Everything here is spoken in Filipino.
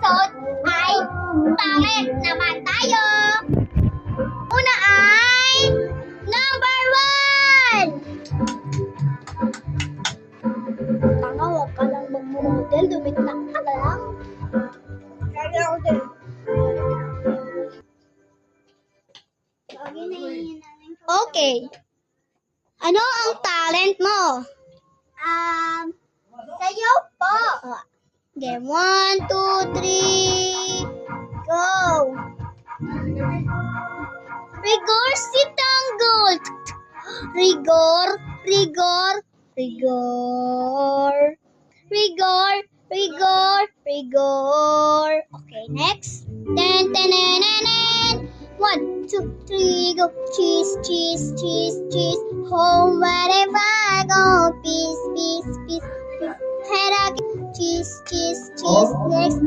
susunod ay talent naman tayo. Una ay number 1. Tanga, huwag ka lang mag-model. Dumitlak ka na lang. Lagi ako din. Okay. Ano ang talent mo? Sayaw po. Game 1, 2, 3, go. Rigor si tanggol. Rigor, rigor, rigor. Rigor, rigor, rigor. Okay, next. Ten, ten, ten, ten, ten. 1, 2, 3, go. Cheese, cheese, cheese, cheese. Home wherever I go. Peace, peace, peace, peace. Head up. Cheese, cheese, cheese. Next.